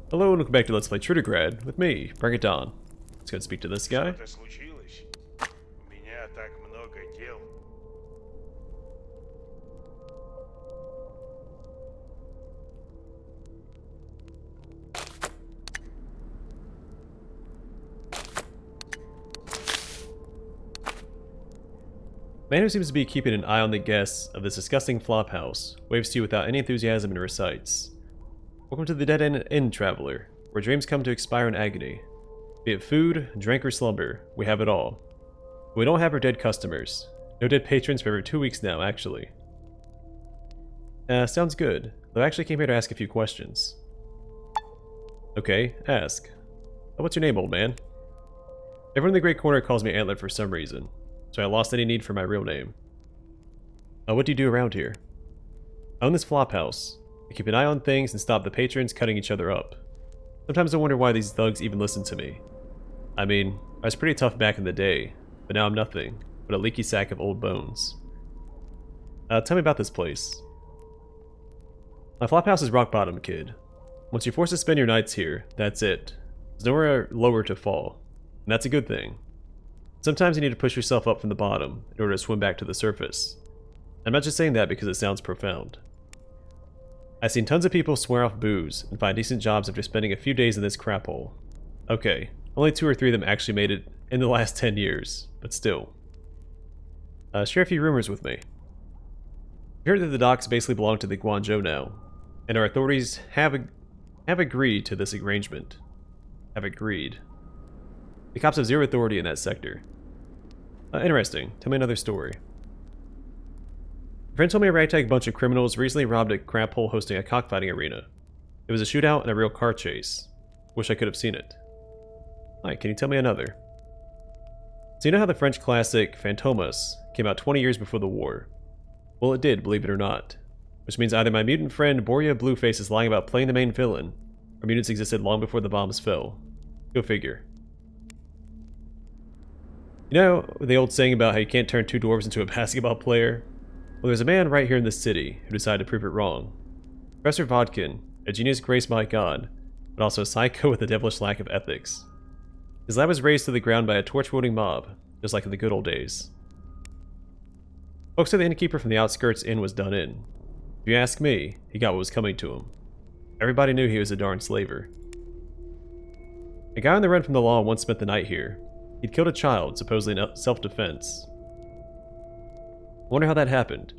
Hello and welcome back to Let's Play Trudograd with me, BringItDon. Let's go and speak to this guy. Что-то случилось? У меня так много дел. Man who seems to be keeping an eye on the guests of this disgusting flop house waves to you without any enthusiasm and recites. Welcome to the Dead End Inn, traveler, where dreams come to expire in agony. Be it food, drink, or slumber, we have it all. But we don't have our dead customers. No dead patrons for over 2 weeks now, actually. Sounds good, though I actually came here to ask a few questions. Okay, ask. What's your name, old man? Everyone in the Great Corner calls me Antler for some reason, so I lost any need for my real name. What do you do around here? I own this flop house. I keep an eye on things and stop the patrons cutting each other up. Sometimes I wonder why these thugs even listen to me. I mean, I was pretty tough back in the day, but now I'm nothing but a leaky sack of old bones. Tell me about this place. My flop house is rock bottom, kid. Once you're forced to spend your nights here, that's it. There's nowhere lower to fall, and that's a good thing. Sometimes you need to push yourself up from the bottom in order to swim back to the surface. I'm not just saying that because it sounds profound. I've seen tons of people swear off booze and find decent jobs after spending a few days in this crap hole. Okay, only 2 or 3 of them actually made it in the last 10 years, but still. Share a few rumors with me. I heard that the docks basically belong to the Guangzhou now, and our authorities have agreed to this arrangement. Have agreed. The cops have zero authority in that sector. Interesting. Tell me another story. A friend told me a ragtag bunch of criminals recently robbed a crap hole hosting a cockfighting arena. It was a shootout and a real car chase. Wish I could have seen it. Alright, can you tell me another? So you know how the French classic Fantomas came out 20 years before the war? Well, it did, believe it or not. Which means either my mutant friend Borya Blueface is lying about playing the main villain, or mutants existed long before the bombs fell. Go figure. You know the old saying about how you can't turn 2 dwarves into a basketball player? Well, there's a man right here in this city who decided to prove it wrong. Professor Vodkin, a genius graced by God, but also a psycho with a devilish lack of ethics. His lab was razed to the ground by a torch-wielding mob, just like in the good old days. Folks said the innkeeper from the outskirts inn was done in. If you ask me, he got what was coming to him. Everybody knew he was a darn slaver. A guy on the run from the law once spent the night here. He'd killed a child, supposedly in self-defense. I wonder how that happened.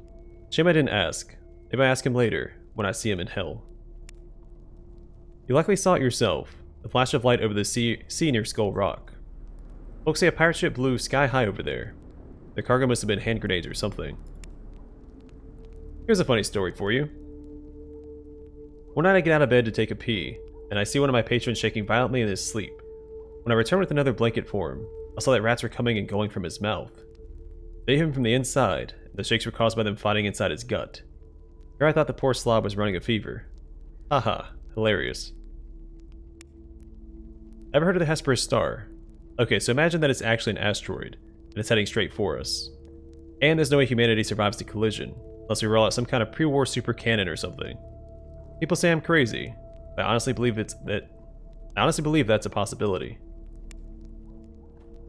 Shame I didn't ask. Maybe I ask him later, when I see him in hell. You likely saw it yourself, the flash of light over the sea near Skull Rock. Folks say a pirate ship blew sky high over there. The cargo must have been hand grenades or something. Here's a funny story for you. One night I get out of bed to take a pee, and I see one of my patrons shaking violently in his sleep. When I return with another blanket for him, I saw that rats were coming and going from his mouth. They hit him from the inside, and the shakes were caused by them fighting inside his gut. Here I thought the poor slob was running a fever. Haha, hilarious. Ever heard of the Hesperus star? Okay, so imagine that it's actually an asteroid, and it's heading straight for us. And there's no way humanity survives the collision, unless we roll out some kind of pre-war super cannon or something. People say I'm crazy, but I honestly believe that's a possibility.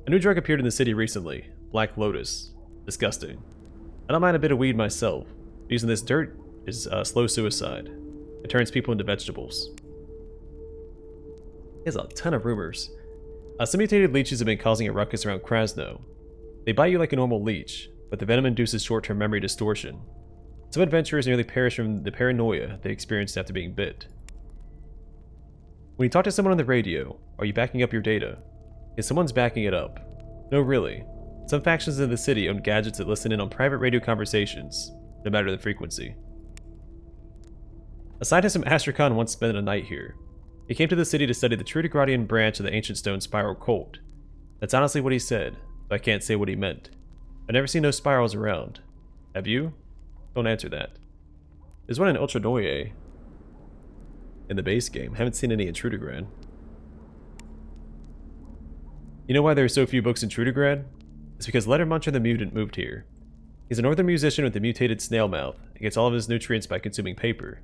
A new drug appeared in the city recently, Black Lotus. Disgusting. I don't mind a bit of weed myself. Using this dirt is slow suicide. It turns people into vegetables. There's a ton of rumors. Some mutated leeches have been causing a ruckus around Krasno. They bite you like a normal leech, but the venom induces short-term memory distortion. Some adventurers nearly perish from the paranoia they experienced after being bit. When you talk to someone on the radio, are you backing up your data? If someone's backing it up. No, really. Some factions in the city own gadgets that listen in on private radio conversations, no matter the frequency. A scientist from Astrakhan once spent a night here. He came to the city to study the Trudogradian branch of the ancient stone spiral cult. That's honestly what he said, but I can't say what he meant. I've never seen no spirals around. Have you? Don't answer that. There's one in Ultra Noye in the base game. Haven't seen any in Trudograd. You know why there are so few books in Trudograd? It's because Lettermuncher the Mutant moved here. He's a northern musician with a mutated snail mouth and gets all of his nutrients by consuming paper.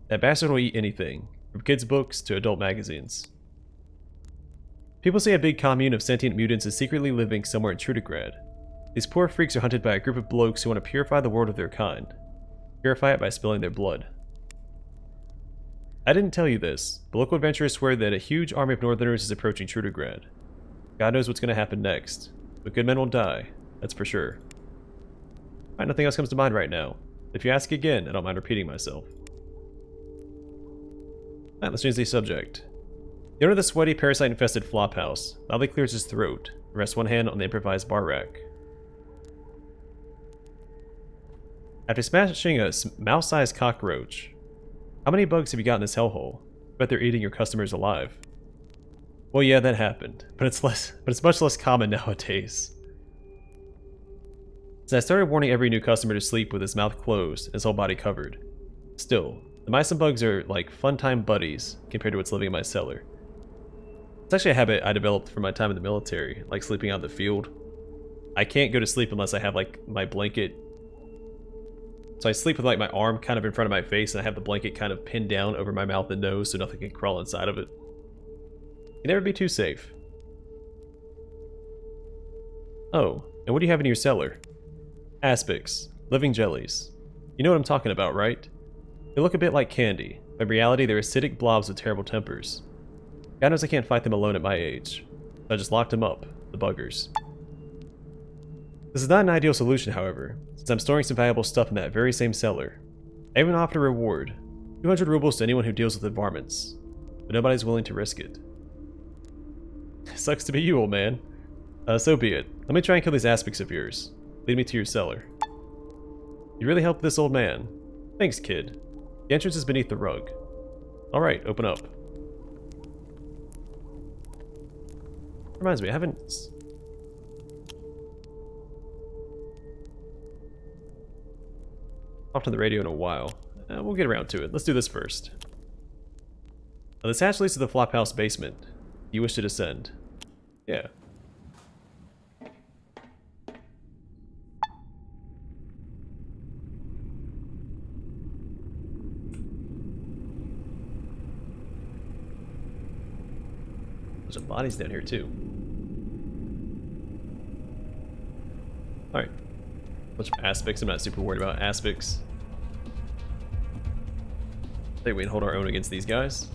That bastard will eat anything, from kids' books to adult magazines. People say a big commune of sentient mutants is secretly living somewhere in Trudograd. These poor freaks are hunted by a group of blokes who want to purify the world of their kind. Purify it by spilling their blood. I didn't tell you this, but local adventurers swear that a huge army of Northerners is approaching Trudograd. God knows what's going to happen next, but good men will die, that's for sure. Alright, nothing else comes to mind right now. If you ask again, I don't mind repeating myself. Alright, let's change the subject. The owner of the sweaty, parasite-infested flophouse loudly clears his throat and rests one hand on the improvised bar rack. After smashing a mouse-sized cockroach, how many bugs have you got in this hellhole? Bet they're eating your customers alive. Well, yeah, that happened, but it's much less common nowadays. So I started warning every new customer to sleep with his mouth closed and his whole body covered. Still, the mice and bugs are like fun-time buddies compared to what's living in my cellar. It's actually a habit I developed from my time in the military, like sleeping out in the field. I can't go to sleep unless I have like my blanket. So I sleep with like my arm kind of in front of my face and I have the blanket kind of pinned down over my mouth and nose so nothing can crawl inside of it. You never be too safe. Oh, and what do you have in your cellar? Aspics, living jellies. You know what I'm talking about, right? They look a bit like candy, but in reality they're acidic blobs with terrible tempers. God knows I can't fight them alone at my age. So I just locked them up, the buggers. This is not an ideal solution, however, since I'm storing some valuable stuff in that very same cellar. I even offered a reward, 200 rubles to anyone who deals with the varmints, but nobody's willing to risk it. Sucks to be you, old man. So be it. Let me try and kill these aspics of yours. Lead me to your cellar. You really helped this old man. Thanks, kid. The entrance is beneath the rug. Alright, open up. Reminds me, I haven't... talked on the radio in a while. We'll get around to it. Let's do this first. Now, this hatch leads to the flophouse basement. You wish to descend. Yeah. There's some bodies down here too. Alright. Bunch of aspics. I'm not super worried about aspics. I think we can hold our own against these guys.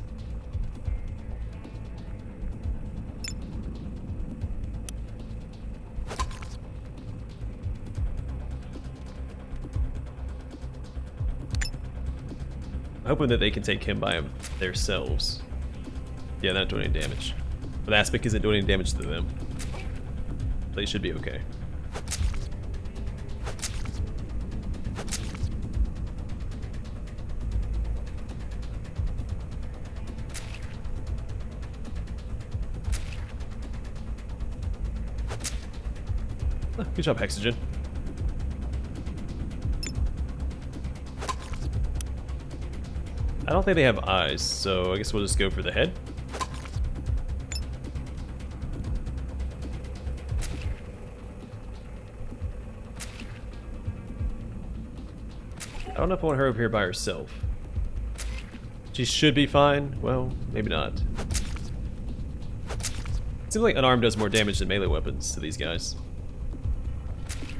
I'm hoping that they can take him by themselves. Yeah, they're not doing any damage. But the aspic isn't doing any damage to them. They should be okay. Good job, Hexogen. I don't think they have eyes, so I guess we'll just go for the head. I don't know if I want her over here by herself. She should be fine. Well, maybe not. It seems like unarmed does more damage than melee weapons to these guys.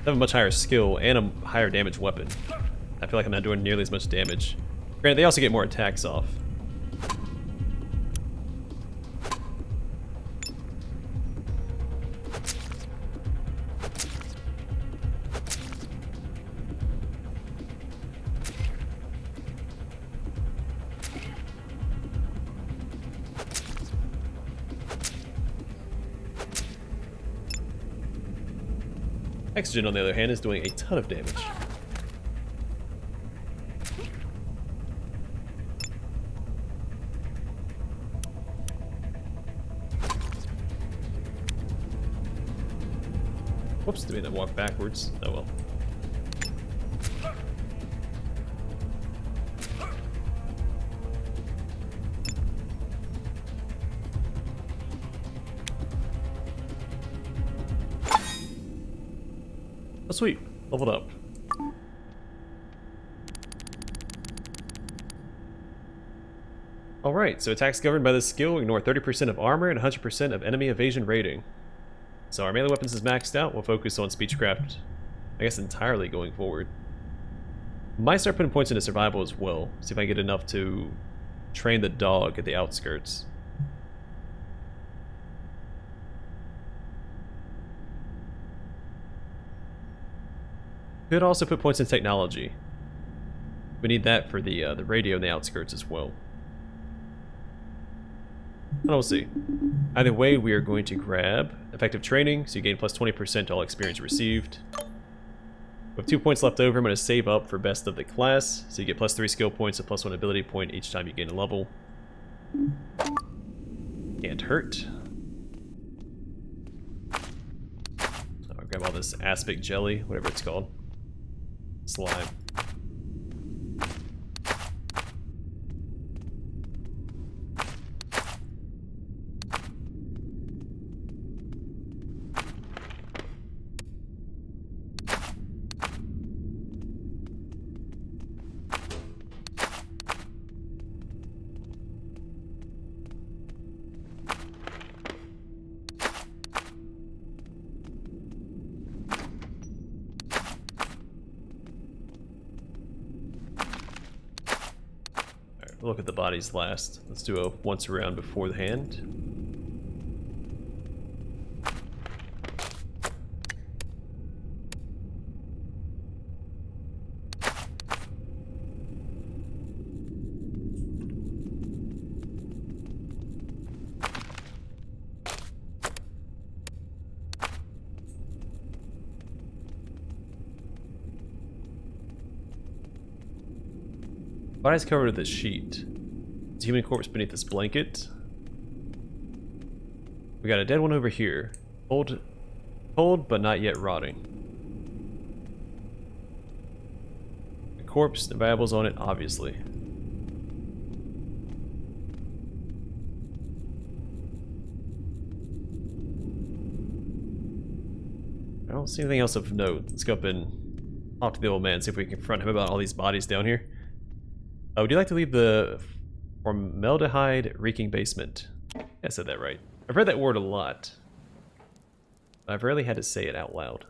They have a much higher skill and a higher damage weapon. I feel like I'm not doing nearly as much damage. Granted, they also get more attacks off. Hexogen, on the other hand, is doing a ton of damage. Whoops, did I walk backwards? Oh well. Oh sweet, leveled up. Alright, so attacks governed by this skill ignore 30% of armor and 100% of enemy evasion rating. So our melee weapons is maxed out, we'll focus on speechcraft, I guess, entirely going forward. Might start putting points into survival as well, see if I can get enough to train the dog at the outskirts. Could also put points in technology. We need that for the radio in the outskirts as well. And we'll see. Either way, we are going to grab effective training, so you gain plus 20% to all experience received. With 2 points left over, I'm going to save up for best of the class, so you get plus 3 skill points and plus 1 ability point each time you gain a level. Can't hurt. I'll grab all this aspic jelly, whatever it's called. Slime. We'll look at the bodies last. Let's do a once around before the hand. Body's covered with this sheet. It's a human corpse beneath this blanket. We got a dead one over here. Cold, but not yet rotting. A corpse, the valuables on it, obviously. I don't see anything else of note. Let's go up and talk to the old man, see if we can confront him about all these bodies down here. Would you like to leave the formaldehyde reeking basement? I said that right. I've read that word a lot. I've rarely had to say it out loud.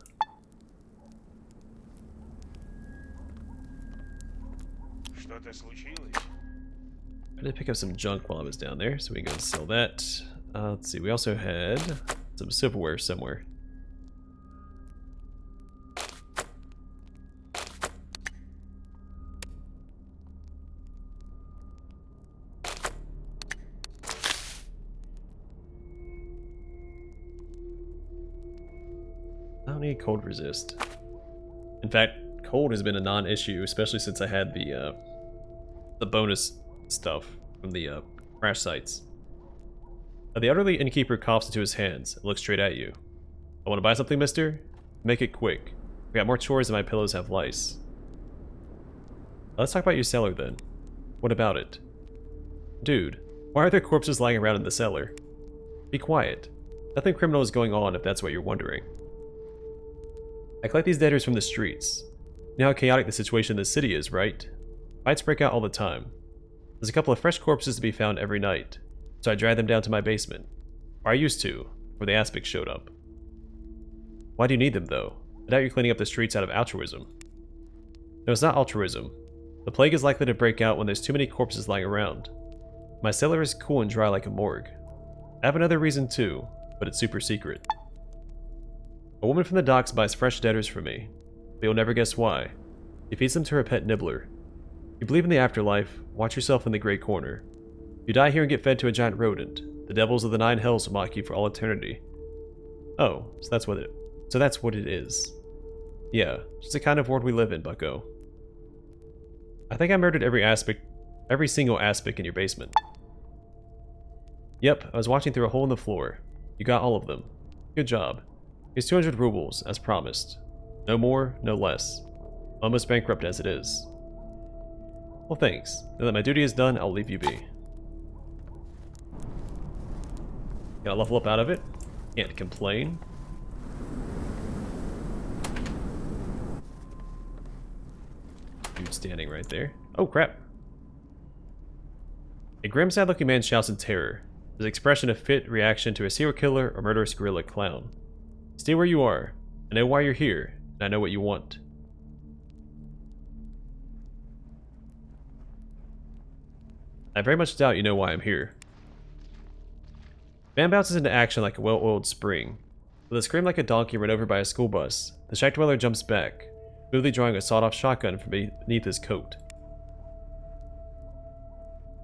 Что-то случилось? I did pick up some junk while I was down there, so we can go and sell that. Let's see, we also had some silverware somewhere. I don't need cold resist. In fact, cold has been a non-issue, especially since I had the bonus stuff from the crash sites. The elderly innkeeper coughs into his hands and looks straight at you. I want to buy something, mister? Make it quick. We got more chores than my pillows have lice. Let's talk about your cellar then. What about it? Dude, why are there corpses lying around in the cellar? Be quiet. Nothing criminal is going on if that's what you're wondering. I collect these debtors from the streets. You know how chaotic the situation in the city is, right? Fights break out all the time. There's a couple of fresh corpses to be found every night, so I drag them down to my basement. Or I used to, before the aspics showed up. Why do you need them, though? I doubt you're cleaning up the streets out of altruism. No, it's not altruism. The plague is likely to break out when there's too many corpses lying around. My cellar is cool and dry like a morgue. I have another reason too, but it's super secret. A woman from the docks buys fresh debtors from me, but you'll never guess why. She feeds them to her pet nibbler. If you believe in the afterlife, watch yourself in the gray corner. If you die here and get fed to a giant rodent, the devils of the 9 hells will mock you for all eternity. Oh, so that's what it is. Yeah, just the kind of world we live in, bucko. I think I murdered every single aspic in your basement. Yep, I was watching through a hole in the floor. You got all of them. Good job. Here's 200 rubles, as promised. No more, no less. Almost bankrupt as it is. Well, thanks. Now that my duty is done, I'll leave you be. Got a level up out of it. Can't complain. Dude standing right there. Oh, crap. A grim, sad-looking man shouts in terror, his expression a fit reaction to a serial killer or murderous gorilla clown. Stay where you are. I know why you're here, and I know what you want. I very much doubt you know why I'm here. Man bounces into action like a well-oiled spring. With a scream like a donkey run over by a school bus, the shack dweller jumps back, smoothly drawing a sawed-off shotgun from beneath his coat.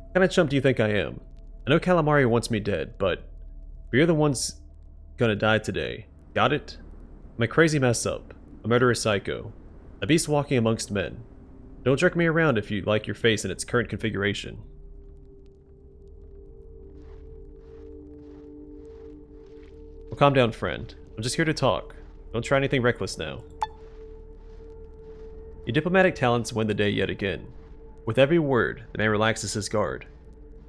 What kind of chump do you think I am? I know Calamari wants me dead, but you're the ones gonna die today. Got it? I'm a crazy mess-up, a murderous psycho, a beast walking amongst men. Don't jerk me around if you like your face in its current configuration. Well, calm down, friend. I'm just here to talk. Don't try anything reckless now. Your diplomatic talents win the day yet again. With every word, the man relaxes his guard.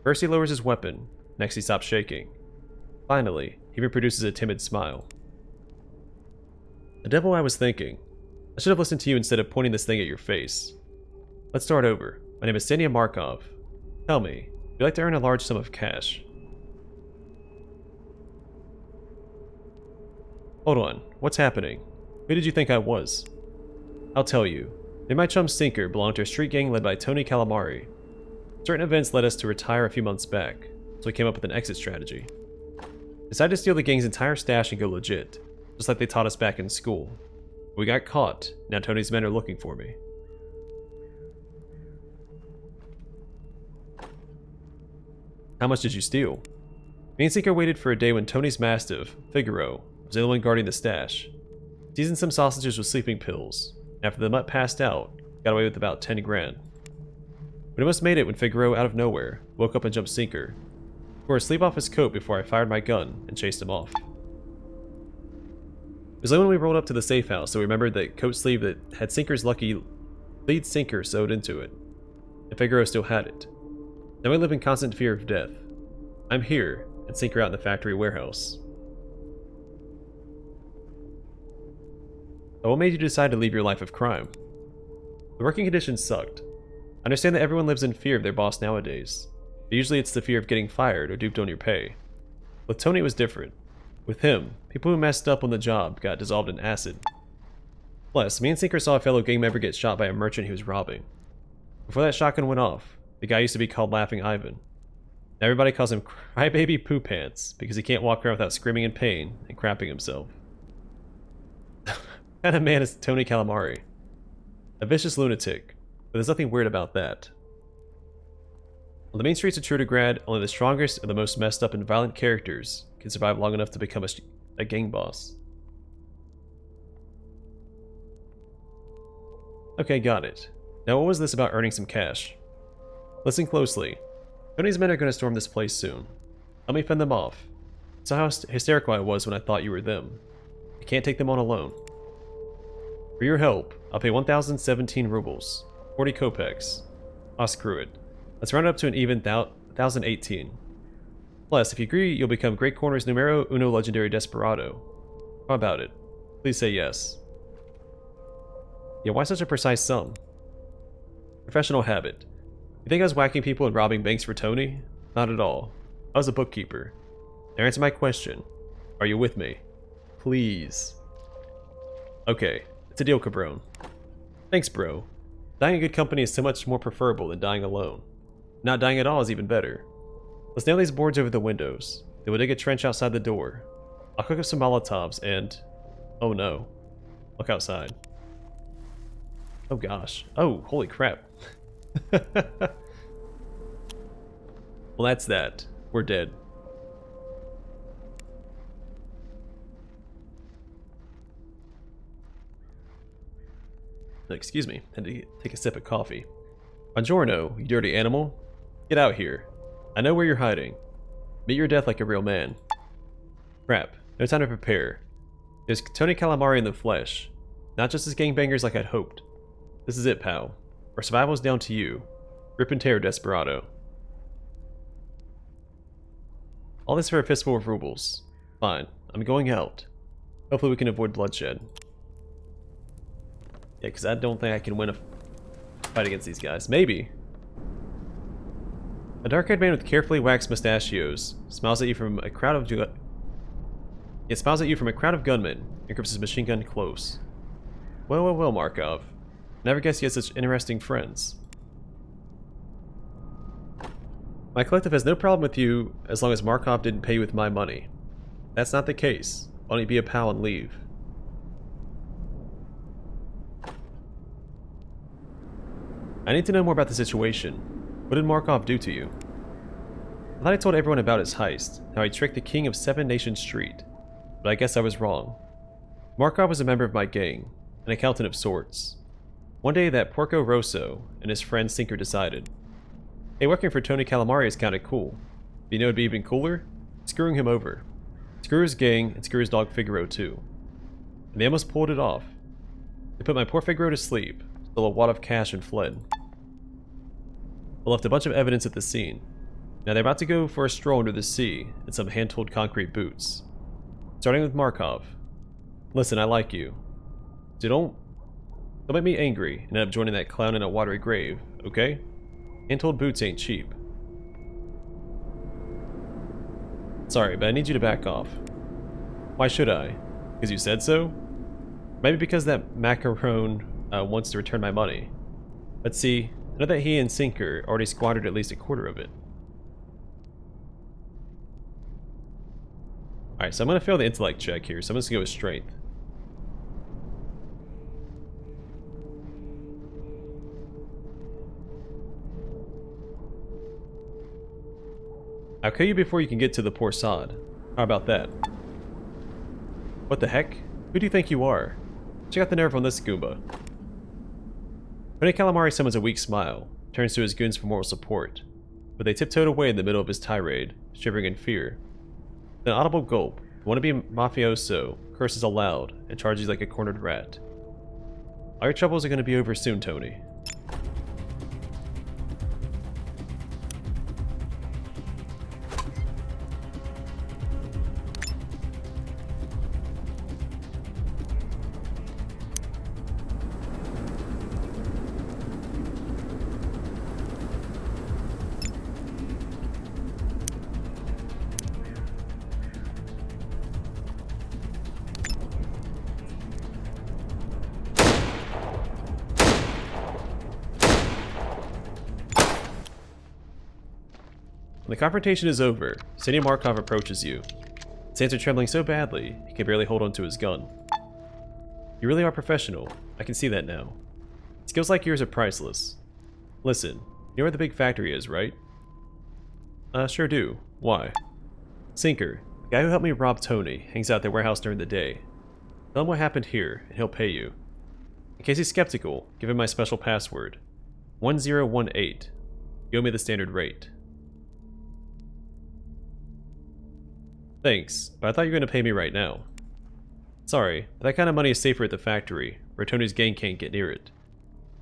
First he lowers his weapon, next he stops shaking. Finally, he even produces a timid smile. The devil I was thinking. I should have listened to you instead of pointing this thing at your face. Let's start over. My name is Senia Markov. Tell me, would you like to earn a large sum of cash? Hold on, what's happening? Who did you think I was? I'll tell you. Me and my chum Sinker belonged to a street gang led by Tony Calamari. Certain events led us to retire a few months back, so we came up with an exit strategy. Decided to steal the gang's entire stash and go legit, just like they taught us back in school. We got caught, now Tony's men are looking for me. How much did you steal? Me and Sinker waited for a day when Tony's mastiff, Figaro, was the only one guarding the stash. Seasoned some sausages with sleeping pills. After the mutt passed out, got away with about 10 grand. We almost made it when Figaro, out of nowhere, woke up and jumped Sinker. Tore his sleeve off his coat before I fired my gun and chased him off. It was only when we rolled up to the safe house so we remembered the coat sleeve that had Sinker's lucky lead sinker sewed into it. And Figaro still had it. Now we live in constant fear of death. I'm here, and Sinker out in the factory warehouse. But what made you decide to leave your life of crime? The working conditions sucked. I understand that everyone lives in fear of their boss nowadays. But usually it's the fear of getting fired or duped on your pay. With Tony it was different. With him, people who messed up on the job got dissolved in acid. Plus, me and Sinker saw a fellow gang member get shot by a merchant he was robbing. Before that shotgun went off, the guy used to be called Laughing Ivan. Now everybody calls him Crybaby Poo Pants because he can't walk around without screaming in pain and crapping himself. What kind of man is Tony Calamari? A vicious lunatic, but there's nothing weird about that. On the main streets of Trudograd, only the strongest and the most messed up and violent characters can survive long enough to become a gang boss. Okay, got it. Now what was this about earning some cash? Listen closely. Tony's men are going to storm this place soon. Let me fend them off. So how hysterical I was when I thought you were them. I can't take them on alone. For your help, I'll pay 1,017 rubles, 40 kopecks. Ah, screw it. Let's round it up to an even 1,018. Plus, if you agree, you'll become Great Corner's numero uno legendary desperado. How about it? Please say yes. Yeah, why such a precise sum? Professional habit. You think I was whacking people and robbing banks for Tony? Not at all. I was a bookkeeper. Now answer my question. Are you with me? Please. Okay, it's a deal, cabron. Thanks, bro. Dying in good company is so much more preferable than dying alone. Not dying at all is even better. Let's nail these boards over the windows. Then we'll dig a trench outside the door. I'll cook up some Molotovs and... oh no. Look outside. Oh gosh. Oh, holy crap. Well, that's that. We're dead. Excuse me, I had to take a sip of coffee. Buongiorno, you dirty animal. Get out here. I know where you're hiding. Meet your death like a real man. Crap, no time to prepare. There's Tony Calamari in the flesh. Not just as gangbangers like I'd hoped. This is it, pal. Our survival is down to you. Rip and tear, desperado. All this for a fistful of rubles. Fine, I'm going out. Hopefully we can avoid bloodshed. Yeah, because I don't think I can win a fight against these guys. Maybe. A dark-haired man with carefully waxed mustachios smiles at you from a crowd of gunmen and grips his machine gun close. Well, well, well, Markov. Never guessed you had such interesting friends. My collective has no problem with you as long as Markov didn't pay you with my money. That's not the case. Why don't you be a pal and leave? I need to know more about the situation. What did Markov do to you? I thought I told everyone about his heist, how he tricked the king of Seven Nation Street, but I guess I was wrong. Markov was a member of my gang, an accountant of sorts. One day that Porco Rosso and his friend Sinker decided, hey, working for Tony Calamari is kinda cool. But you know it'd be even cooler? Screwing him over. Screw his gang, and screw his dog Figaro too. And they almost pulled it off. They put my poor Figaro to sleep, stole a wad of cash and fled. They left a bunch of evidence at the scene. Now they're about to go for a stroll under the sea in some hand-tooled concrete boots. Starting with Markov. Listen, I like you. So don't make me angry and end up joining that clown in a watery grave, okay? Hand-tooled boots ain't cheap. Sorry, but I need you to back off. Why should I? Because you said so? Maybe because that macaron wants to return my money. But see, I know that he and Sinker already squandered at least a quarter of it. Alright, so I'm going to fail the intellect check here, so I'm just going to go with strength. I'll kill you before you can get to the poor sod. How about that? What the heck? Who do you think you are? Check out the nerve on this Goomba. Tony Calamari summons a weak smile, turns to his goons for moral support, but they tiptoed away in the middle of his tirade, shivering in fear. With an audible gulp, the wannabe mafioso curses aloud and charges like a cornered rat. All your troubles are going to be over soon, Tony. When the confrontation is over, Senor Markov approaches you. His hands are trembling so badly, he can barely hold onto his gun. You really are professional. I can see that now. Skills like yours are priceless. Listen, you know where the big factory is, right? Sure do. Why? Sinker, the guy who helped me rob Tony, hangs out at their warehouse during the day. Tell him what happened here, and he'll pay you. In case he's skeptical, give him my special password. 1018. You owe me the standard rate. Thanks, but I thought you were going to pay me right now. Sorry, but that kind of money is safer at the factory, where Tony's gang can't get near it.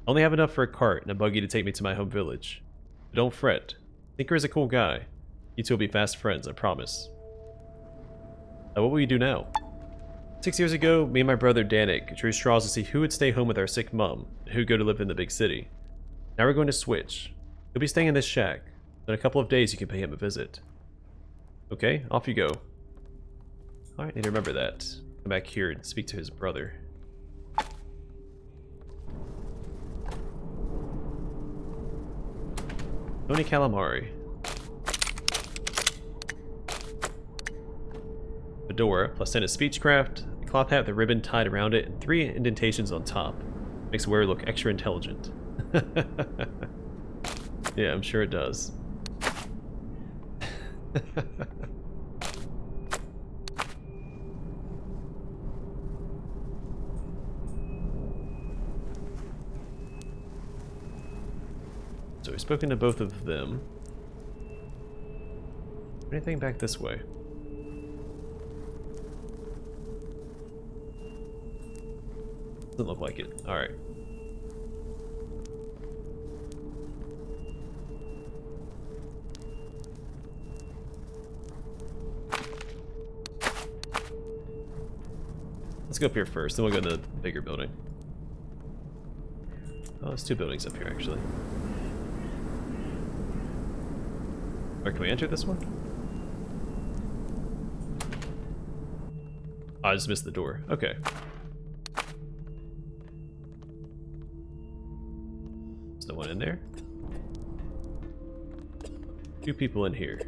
I only have enough for a cart and a buggy to take me to my home village. But don't fret. Tinker is a cool guy. You two will be fast friends, I promise. Now what will you do now? 6 years ago, me and my brother Danik drew straws to see who would stay home with our sick mum, and who would go to live in the big city. Now we're going to switch. You'll be staying in this shack. In a couple of days you can pay him a visit. Okay, off you go. Alright, need to remember that. Come back here and speak to his brother. Tony Calamari. Fedora, plus 10 is speechcraft, a cloth hat with a ribbon tied around it, and 3 indentations on top. Makes the wearer look extra intelligent. Yeah, I'm sure it does. So we've spoken to both of them. Anything back this way? Doesn't look like it. Alright. Let's go up here first, then we'll go to the bigger building. Oh, there's 2 buildings up here, actually. Or can we enter this one? Oh, I just missed the door. Okay. There's no one in there. 2 people in here.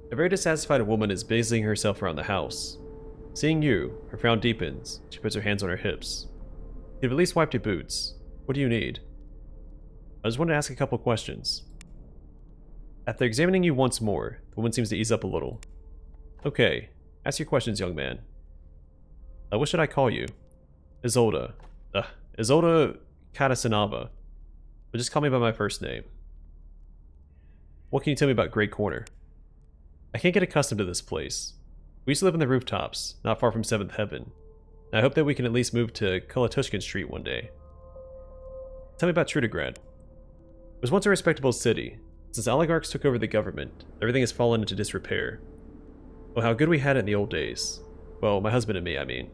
A very dissatisfied woman is busying herself around the house. Seeing you, her frown deepens. She puts her hands on her hips. You've at least wiped your boots. What do you need? I just wanted to ask a couple questions. After examining you once more, the woman seems to ease up a little. Okay, ask your questions, young man. What should I call you? Isolda. Isolda Katasanava. But just call me by my first name. What can you tell me about Great Corner? I can't get accustomed to this place. We used to live in the rooftops, not far from 7th Heaven. And I hope that we can at least move to Kulatushkin Street one day. Tell me about Trudograd. It was once a respectable city. Since oligarchs took over the government, everything has fallen into disrepair. Oh, how good we had it in the old days. Well, my husband and me, I mean.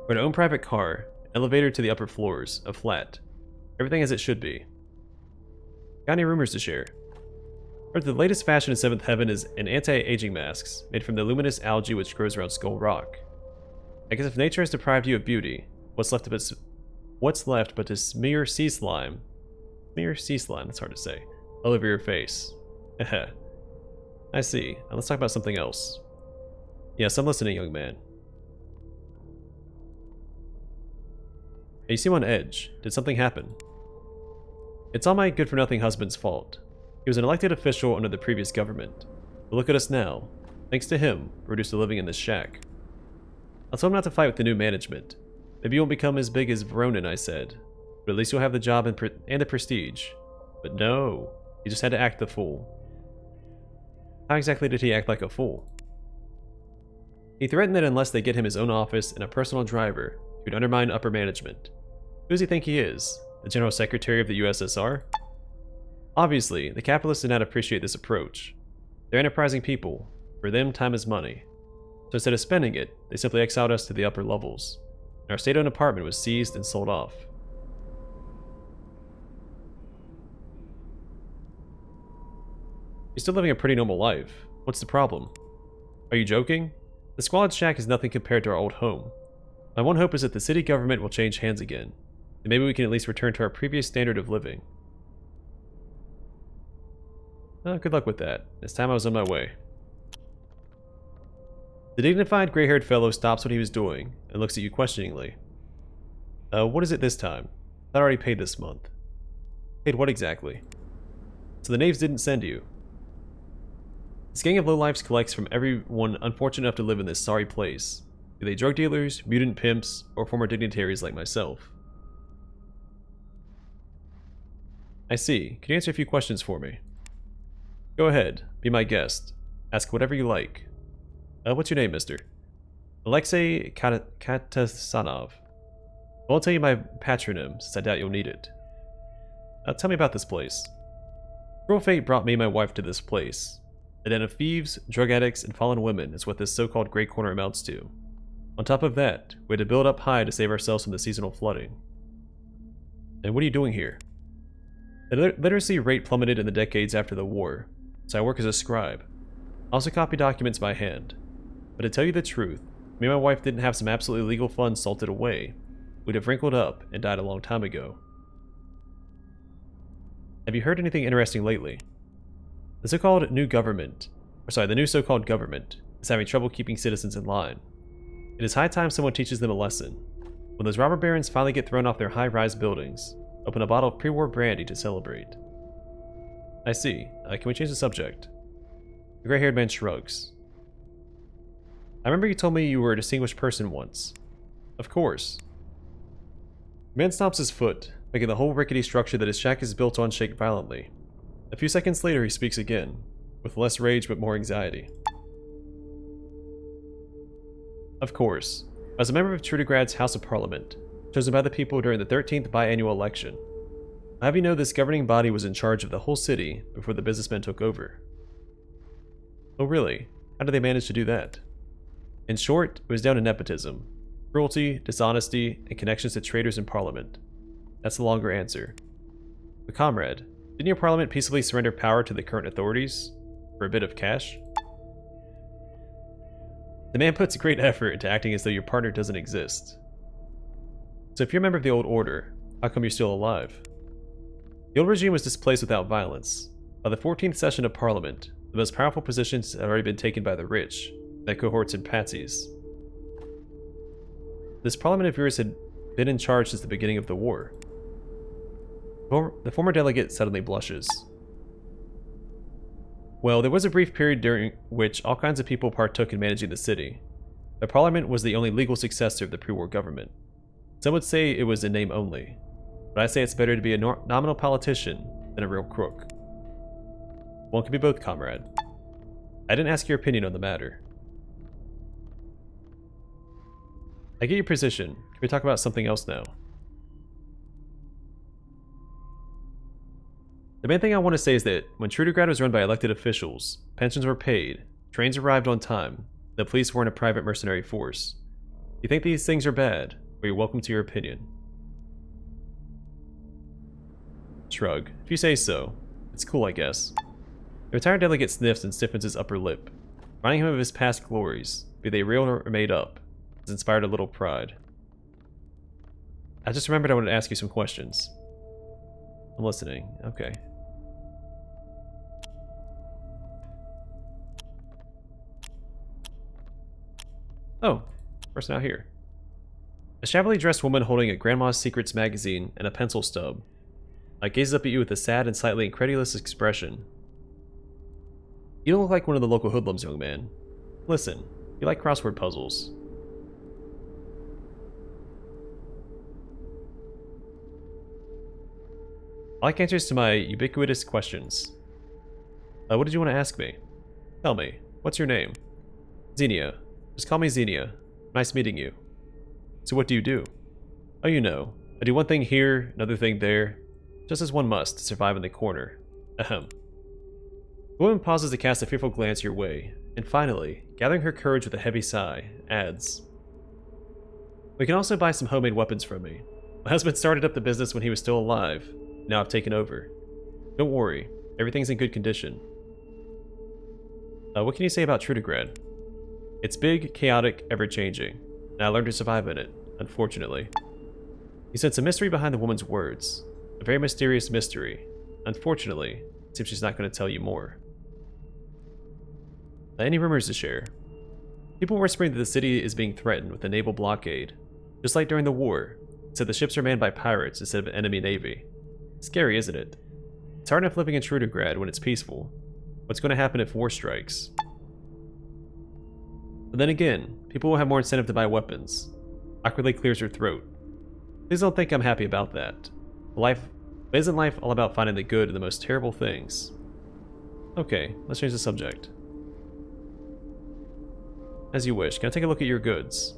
We're in our own private car, elevator to the upper floors, a flat. Everything as it should be. Got any rumors to share? Heard the latest fashion in 7th Heaven is an anti-aging masks, made from the luminous algae which grows around Skull Rock. I guess if nature has deprived you of beauty, what's left but to smear sea slime? Smear sea slime, that's hard to say. All over your face. Heh. I see. Now let's talk about something else. Yes, I'm listening, young man. Hey, you seem on edge. Did something happen? It's all my good-for-nothing husband's fault. He was an elected official under the previous government. But look at us now. Thanks to him, we're reduced to living in this shack. I told him not to fight with the new management. Maybe you won't become as big as Veronin, I said. But at least you'll have the job and the prestige. But no, he just had to act the fool. How exactly did he act like a fool? He threatened that unless they get him his own office and a personal driver, he would undermine upper management. Who does he think he is? The General Secretary of the USSR? Obviously, the capitalists did not appreciate this approach. They're enterprising people. For them, time is money. So instead of spending it, they simply exiled us to the upper levels. And our state-owned apartment was seized and sold off. You're still living a pretty normal life. What's the problem? Are you joking? The squalid shack is nothing compared to our old home. My one hope is that the city government will change hands again, and maybe we can at least return to our previous standard of living. Good luck with that. It's time I was on my way. The dignified gray-haired fellow stops what he was doing and looks at you questioningly. What is it this time? I already paid this month. Paid what exactly? So the knaves didn't send you. This gang of lowlifes collects from everyone unfortunate enough to live in this sorry place. Be they drug dealers, mutant pimps, or former dignitaries like myself. I see. Can you answer a few questions for me? Go ahead. Be my guest. Ask whatever you like. What's your name, mister? Alexei Katasanov. I won't tell you my patronym, since I doubt you'll need it. Tell me about this place. Cruel fate brought me and my wife to this place. A den of thieves, drug addicts, and fallen women is what this so-called Great Corner amounts to. On top of that, we had to build up high to save ourselves from the seasonal flooding. And what are you doing here? The literacy rate plummeted in the decades after the war, so I work as a scribe. I also copy documents by hand. But to tell you the truth, if me and my wife didn't have some absolutely legal funds salted away, we'd have wrinkled up and died a long time ago. Have you heard anything interesting lately? The so-called new government, the new so-called government, is having trouble keeping citizens in line. It is high time someone teaches them a lesson. When those robber barons finally get thrown off their high-rise buildings, open a bottle of pre-war brandy to celebrate. I see. Can we change the subject? The gray-haired man shrugs. I remember you told me you were a distinguished person once. Of course. The man stomps his foot, making the whole rickety structure that his shack is built on shake violently. A few seconds later he speaks again, with less rage but more anxiety. Of course. I was a member of Trudograd's House of Parliament, chosen by the people during the 13th biannual election. I have you know this governing body was in charge of the whole city before the businessmen took over. Oh really? How did they manage to do that? In short, it was down to nepotism, cruelty, dishonesty, and connections to traitors in parliament. That's the longer answer. But comrade, didn't your parliament peacefully surrender power to the current authorities? For a bit of cash? The man puts great effort into acting as though your partner doesn't exist. So if you're a member of the old order, how come you're still alive? The old regime was displaced without violence. By the 14th session of Parliament, the most powerful positions had already been taken by the rich, their cohorts and patsies. This Parliament of yours had been in charge since the beginning of the war. The former delegate suddenly blushes. Well, there was a brief period during which all kinds of people partook in managing the city. The Parliament was the only legal successor of the pre-war government. Some would say it was in name only, but I say it's better to be a nominal politician than a real crook. One can be both, comrade. I didn't ask your opinion on the matter. I get your position. Can we talk about something else now? The main thing I want to say is that when Trudograd was run by elected officials, pensions were paid, trains arrived on time, the police weren't a private mercenary force. You think these things are bad, or you're welcome to your opinion. Shrug. If you say so. It's cool, I guess. The retired delegate sniffs and stiffens his upper lip, reminding him of his past glories, be they real or made up. Has inspired a little pride. I just remembered I wanted to ask you some questions. I'm listening. Okay. Oh, person out here. A shabbily dressed woman holding a Grandma's Secrets magazine and a pencil stub. I gazes up at you with a sad and slightly incredulous expression. You don't look like one of the local hoodlums, young man. Listen, you like crossword puzzles. I like answers to my ubiquitous questions. What did you want to ask me? Tell me, what's your name? Xenia. Just call me Xenia. Nice meeting you. So what do you do? Oh, you know, I do one thing here, another thing there, just as one must to survive in the corner. Ahem. The woman pauses to cast a fearful glance your way, and finally, gathering her courage with a heavy sigh, adds, we can also buy some homemade weapons from me. My husband started up the business when he was still alive. Now I've taken over. Don't worry, everything's in good condition. What can you say about Trudograd? It's big, chaotic, ever-changing, and I learned to survive in it, unfortunately. You sense a mystery behind the woman's words, a very mysterious mystery. Unfortunately, it seems she's not going to tell you more. Any rumors to share? People whispering that the city is being threatened with a naval blockade, just like during the war. It said the ships are manned by pirates instead of an enemy navy. Scary, isn't it? It's hard enough living in Trudograd when it's peaceful. What's going to happen if war strikes? But then again, people will have more incentive to buy weapons. Awkwardly clears her throat. Please don't think I'm happy about that. Isn't life all about finding the good in the most terrible things? Okay, let's change the subject. As you wish. Can I take a look at your goods?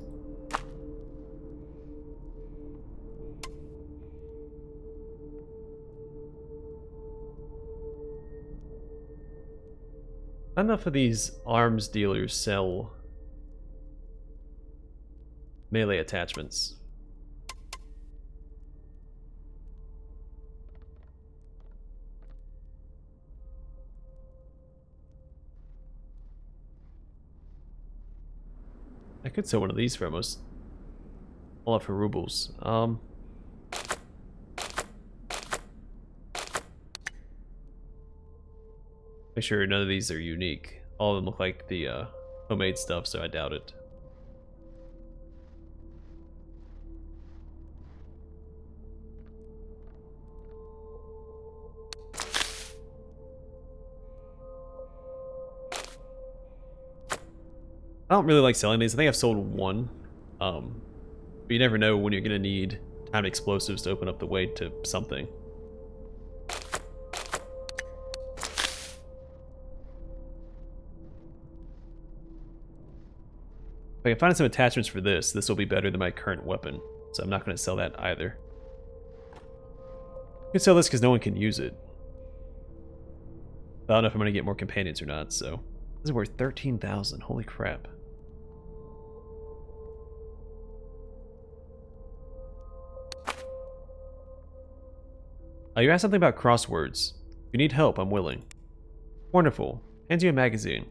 Not enough of these arms dealers sell melee attachments. I could sell one of these for almost all of her rubles. Make sure none of these are unique. All of them look like the homemade stuff, so I doubt it. I don't really like selling these. I think I've sold one. But you never know when you're going to need timed explosives to open up the way to something. If I can find some attachments for this, this will be better than my current weapon. So I'm not going to sell that either. can sell this because no one can use it. I don't know if I'm going to get more companions or not, so... This is worth 13,000. Holy crap. You asked something about crosswords. If you need help, I'm willing. Wonderful. Hands you a magazine.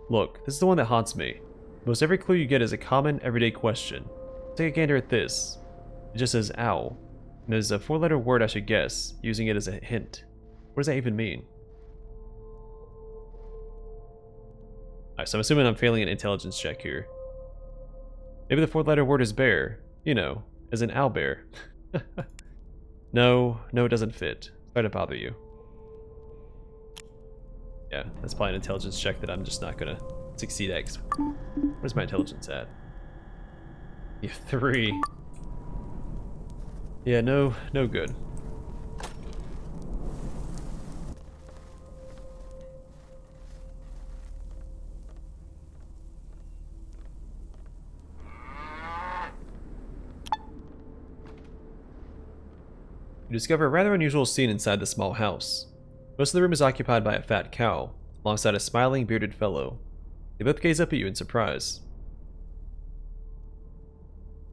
Look, this is the one that haunts me. Most every clue you get is a common, everyday question. Take a gander at this. It just says owl. And there's a 4-letter word I should guess, using it as a hint. What does that even mean? Alright, so I'm assuming I'm failing an intelligence check here. Maybe the 4th-letter word is bear. You know, as in owlbear. No, it doesn't fit. Sorry to bother you. Yeah, that's probably an intelligence check that I'm just not gonna succeed at. Where's my intelligence at? Yeah, 3. Yeah, no good. You discover a rather unusual scene inside the small house. Most of the room is occupied by a fat cow, alongside a smiling, bearded fellow. They both gaze up at you in surprise.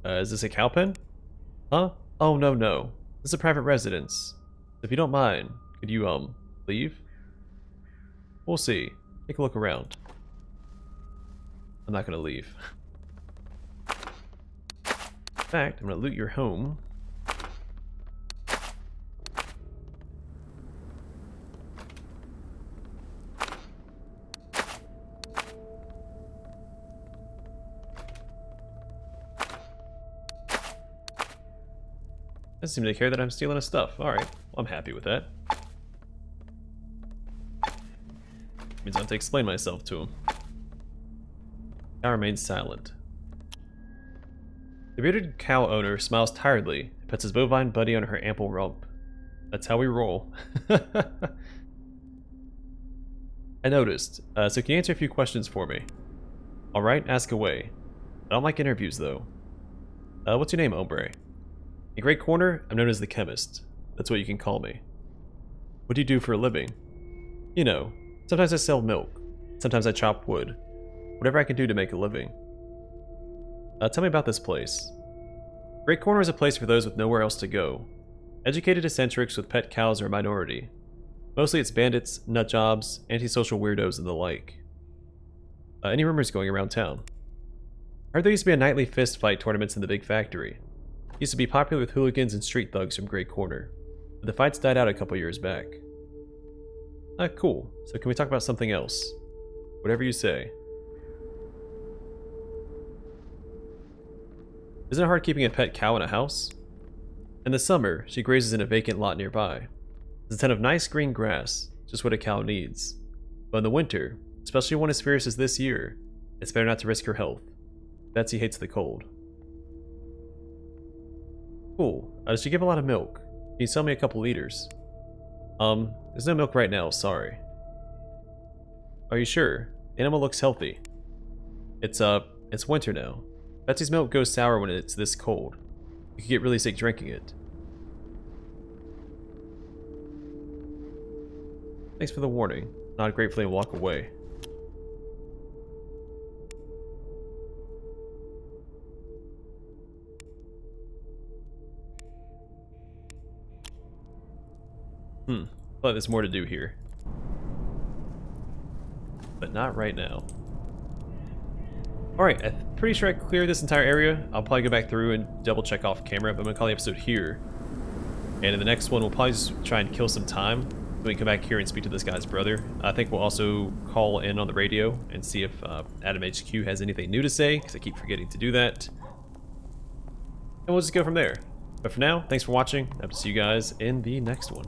Is this a cow pen? Huh? Oh, no. This is a private residence. If you don't mind, could you, leave? We'll see. Take a look around. I'm not gonna leave. In fact, I'm gonna loot your home. Doesn't seem to care that I'm stealing his stuff. Alright, well, I'm happy with that. Means I have to explain myself to him. Cow remains silent. The bearded cow owner smiles tiredly and pets his bovine buddy on her ample rump. That's how we roll. I noticed, so can you answer a few questions for me? Alright, ask away. I don't like interviews though. What's your name, hombre? In Great Corner, I'm known as the Chemist. That's what you can call me. What do you do for a living? You know, sometimes I sell milk. Sometimes I chop wood. Whatever I can do to make a living. Tell me about this place. Great Corner is a place for those with nowhere else to go. Educated eccentrics with pet cows are a minority. Mostly it's bandits, nutjobs, antisocial weirdos, and the like. Any rumors going around town? I heard there used to be a nightly fist fight tournaments in the big factory. Used to be popular with hooligans and street thugs from Great Corner, but the fights died out a couple years back. Cool. So can we talk about something else? Whatever you say. Isn't it hard keeping a pet cow in a house? In the summer, she grazes in a vacant lot nearby. There's a ton of nice green grass, just what a cow needs. But in the winter, especially one as fierce as this year, it's better not to risk her health. Betsy hates the cold. Cool. Does she give a lot of milk? Can you sell me a couple liters? There's no milk right now, sorry. Are you sure? The animal looks healthy. It's winter now. Betsy's milk goes sour when it's this cold. You could get really sick drinking it. Thanks for the warning. Nod gratefully and walk away. But there's more to do here. But not right now. Alright, I'm pretty sure I cleared this entire area. I'll probably go back through and double check off camera, but I'm gonna call the episode here. And in the next one, we'll probably just try and kill some time. So we can come back here and speak to this guy's brother. I think we'll also call in on the radio and see if Adam HQ has anything new to say, because I keep forgetting to do that. And we'll just go from there. But for now, thanks for watching. I hope to see you guys in the next one.